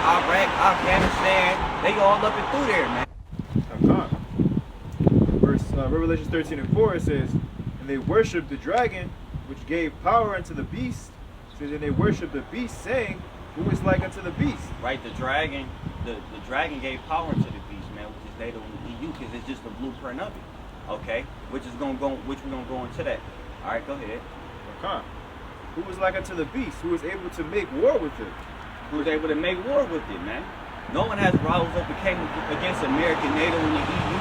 Iraq, Afghanistan, they all up and through there, man. Revelation 13 and 4, it says, and they worshiped the dragon, which gave power unto the beast. It says, and they worshiped the beast, saying, who is like unto the beast? Right, the dragon gave power to the beast, man, which is NATO and the EU, because it's just the blueprint of it. Okay, which we're gonna go into that. All right, go ahead. Okay. Who was like unto the beast? Who was able to make war with it? Who was able to make war with it, man? No one has rose up and came against America, NATO, and the EU.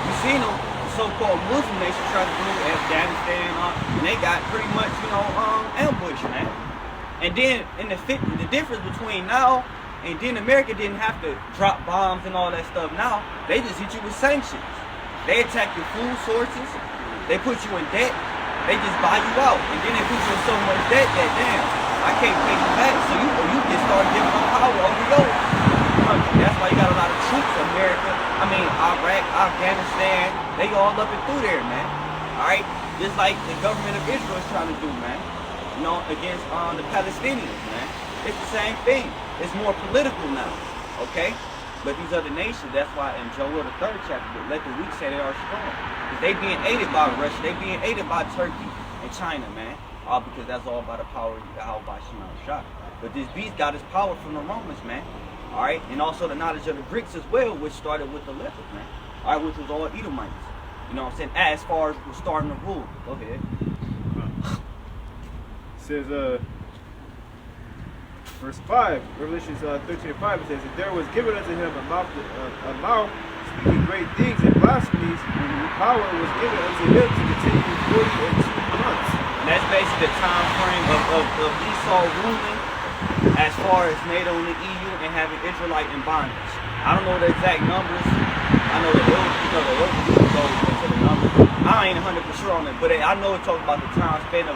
You seen them so-called Muslim nations try to do Afghanistan, and they got pretty much, ambushed, man. And then the difference between now and then, America didn't have to drop bombs and all that stuff. Now they just hit you with sanctions. They attack your food sources. They put you in debt. They just buy you out, and then they put you in so much debt that damn, I can't pay you back. So you just start giving them power over your country. That's why you got a lot of troops, Iraq, Afghanistan, they all up and through there, man. All right, just like the government of Israel is trying to do, man. Against the Palestinians, man. It's the same thing. It's more political now, okay? But these other nations, that's why in Joel the 3rd chapter, let the weak say they are strong. Because they being aided by Russia, they being aided by Turkey and China, man. All because that's all by the power of Yahweh Shema Shah. But this beast got his power from the Romans, man. All right, and also the knowledge of the Greeks as well, which started with the leopard, man. All right, which was all Edomites. You know what I'm saying? As far as starting to rule. Go ahead. It says, verse 5, Revelation 13 and 5, it says, and there was given unto him a mouth speaking great things and blasphemies, and power was given unto him to continue 42 months. And that's basically the time frame of Esau ruling as far as NATO and the EU and having Israelite in bondage. I don't know the exact numbers. I know the elders go into the numbers. I ain't 100% on it, but I know it talks about the time span of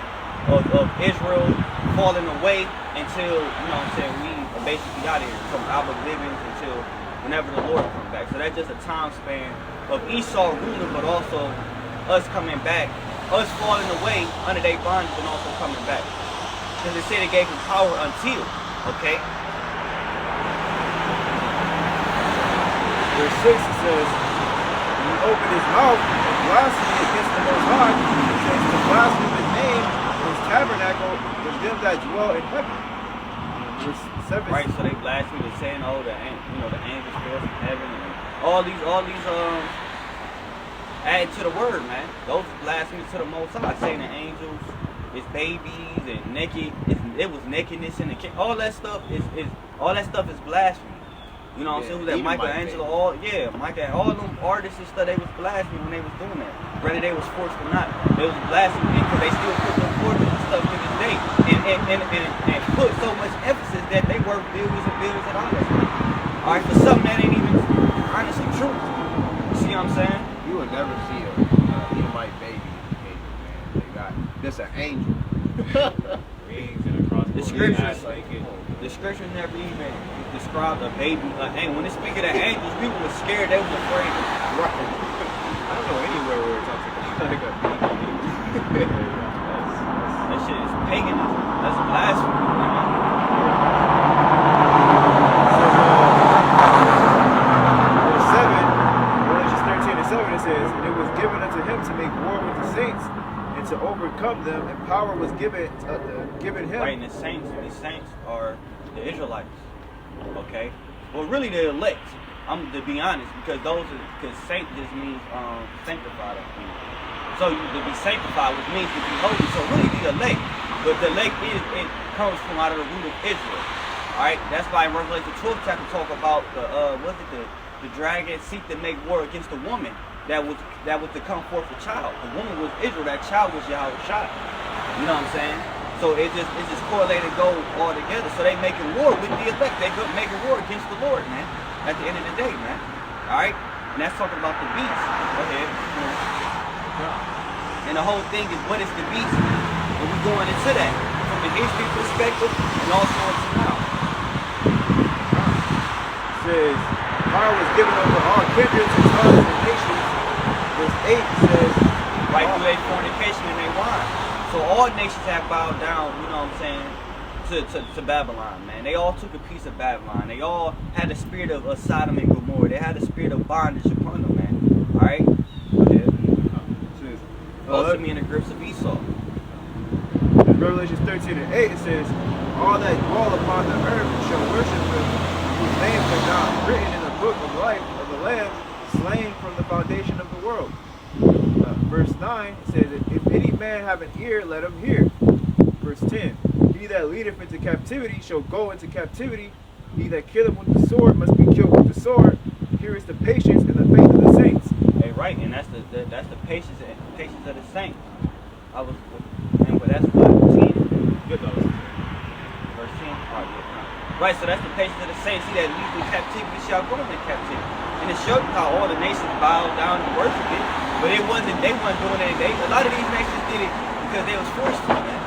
Israel falling away until, we are basically out of here, from our livings until whenever the Lord comes back. So that's just a time span of Esau ruling, but also us coming back, us falling away under their bondage and also coming back. Because they say they gave him power until, okay? Verse 6, it says, and he opened his mouth and blasphemed against the Most High, it says, to blaspheme his name and his tabernacle and them that dwell in heaven. Verse 7. Right, so they blaspheme and saying, the angels fell from heaven and all these add to the word, man. Those blasphemies to the Most High, saying the angels, it's babies and naked. It was nakedness in the king. All that stuff is blasphemy. You know what I'm saying? Who's that Michelangelo? All them artists and stuff, they was blasphemy when they was doing that. Whether they was forced or not, they was blasphemy because they still put them portraits and stuff to this day, and put so much emphasis that they worth billions and billions of dollars. All right, for something that ain't even honestly true. You see what I'm saying? You will never see a Edomite baby in the kingdom, man. They got that's an angel. The scriptures never even described a baby. When they speak of the angels, people were scared. They was afraid. Right. I don't know anywhere where it talks about like a baby. That shit is paganism. That's blasphemy. Verse 7, Revelation 13 and 7, it says, and it was given unto him to make war with the saints and to overcome them, and power was given him. Right, and the saints are the Israelites. Okay? Well, really the elect. I'm to be honest, because saint just means sanctified. So to be sanctified, which means to be holy. So really the elect. But the elect it comes from out of the root of Israel. Alright? That's why in Revelation 12 chapter talk about the dragon seek to make war against the woman that was to come forth a child. The woman was Israel, that child was Yahweh Shai. You know what I'm saying? So it just correlated go all together. So they making war with the elect. They making war against the Lord, man. At the end of the day, man. Alright? And that's talking about the beast. Go ahead. And the whole thing is, what is the beast? And we're going into that from the history perspective and also into now. It says, power was given over all kindreds and tongues and nations. Verse 8 says, right through their fornication and their wine. So all nations have bowed down, you know what I'm saying, to Babylon, man. They all took a piece of Babylon. They all had the spirit of Sodom and Gomorrah. They had the spirit of bondage upon them, man. All right. Also me in the grips of Esau. In Revelation 13 and 8 it says, all that dwell upon the earth shall worship him, whose names are not written in the book of life of the Lamb, slain from the foundation of the world. Verse 9 says, if any man have an ear, let him hear. Verse 10, he that leadeth into captivity shall go into captivity. He that killeth with the sword must be killed with the sword. Here is the patience and the faith of the saints. Hey, right, and that's the patience of the saints. But that's what 10. Good though. Verse 10. Right, so that's the patience of the saints. He that leads in captivity shall go into captivity. And it showed how all the nations bowed down and worshiped it. But they wasn't doing it. A lot of these nations did it because they was forced to, man.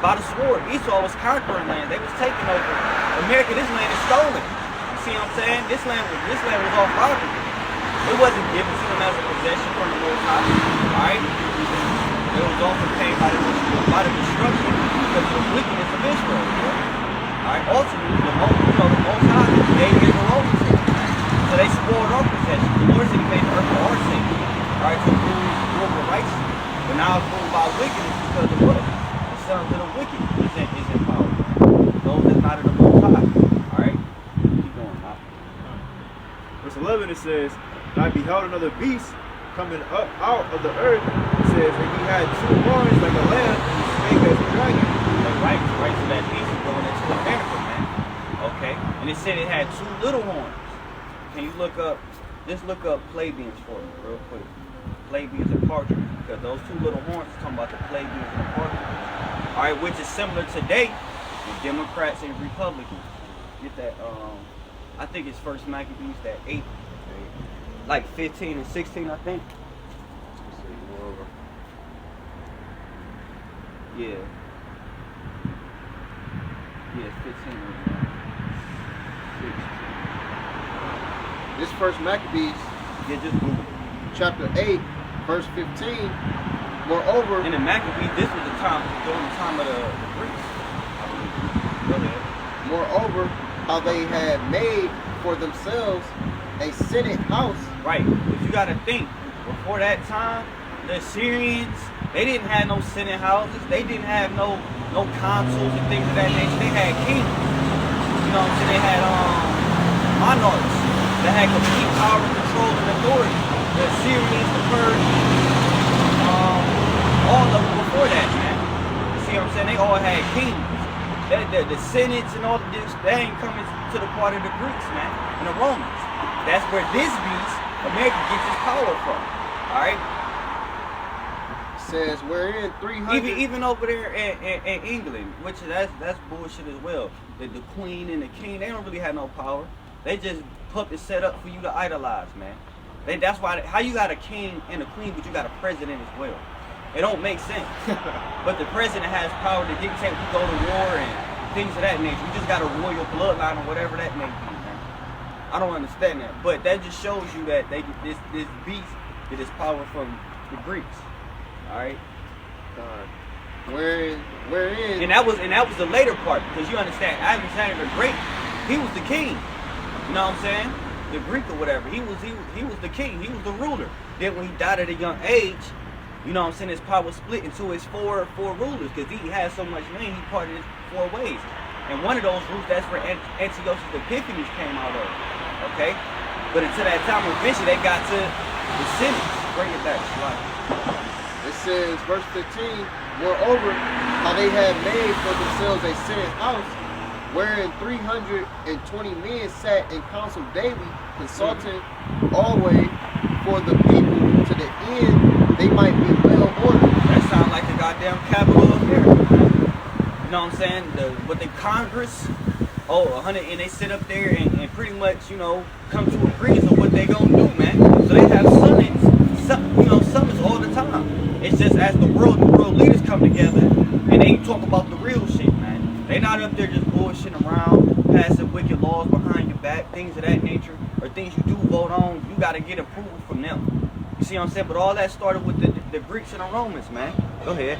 By the sword. Esau was conquering land. They was taking over. America, this land is stolen. You see what I'm saying? This land was all robbery. It wasn't given to them as a possession from the Most High. Alright? It was also paid by the destruction because of the wickedness of Israel. Alright, ultimately the Most High gave it the Romans. So they spoiled our possession. The Lord said he made the earth for our sake. Alright, to rule for righteousness. But now it's ruled by wickedness because of what? The sons of the wicked is in power. Those that's not in the Most High. Alright? Keep going, now. Verse 11 it says, and I beheld another beast coming up out of the earth. It says, and he had two horns like a lamb, and he spake as a dragon. Right, so that beast is going into America, man. Okay? And it said it had two little horns. Can you look up plebeians for me, real quick? Plebeians and partridges, because those two little horns is talking about the plebeians and the partridges. All right, which is similar today with Democrats and Republicans. Get that? I think it's First Maccabees, that 8, like 15 and 16, I think. Yeah. Yeah, 15. This First Maccabees, Yeah, just Google. chapter 8, verse 15. Moreover, In the Maccabees, this was during the time of the Greeks. Go ahead. moreover, how they had made for themselves a senate house. Right, but you gotta think, before that time, the Assyrians, they didn't have no senate houses, they didn't have no consuls and things of that nature. They had kings. You know what I'm saying? They had monarchs that had complete power, control, and authority. The Assyrians, the Persians, all of them before that, man. You see what I'm saying? They all had kings. The senates and all of this, they ain't coming to the part of the Greeks, man, and the Romans. That's where this beast, America, gets its power from. Alright? Says wherein 300. Even over there in England, which that's bullshit as well. The queen and the king, they don't really have no power. They just puppets set up for you to idolize, man. That's why, how you got a king and a queen, but you got a president as well. It don't make sense. But the president has power to dictate who go to war and things of that nature. You just got a royal bloodline or whatever that may be, man. I don't understand that. But that just shows you that they get this beast get its power from the Greeks. Alright? Wherein And that was the later part, because you understand, Alexander the Great, he was the king. You know what I'm saying? The Greek or whatever. He was the king. He was the ruler. Then when he died at a young age, you know what I'm saying, his power split into his four rulers, because he had so much land, he parted it 4 ways. And one of those rulers, that's where Antiochus Epiphanes came out of. Okay? But until that time, eventually they got to the Senate. Bring it back. Right. it says, verse 15. Moreover, how they had made for themselves a senate house, wherein 320 men sat in council daily, consulting always for the people, to the end they might be well ordered. That sounds like the goddamn capital of America, man. You know what I'm saying? What they Congress, 100, and they sit up there and pretty much, come to agreement on what they gonna do, man. So they have summits all the time. It's just as the world leaders come together and they talk about the real shit, man. They not up there just bullshitting around, passing wicked laws behind your back, things of that nature, or things you do vote on. You gotta get approval from them. You see what I'm saying? But all that started with the Greeks and the Romans, man. Go ahead.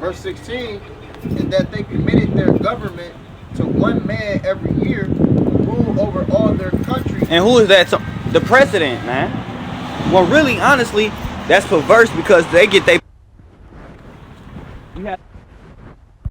Verse 16. and that they committed their government to one man every year who rule over all their country. And who is that? The president, man. Well, really, honestly, that's perverse because they get their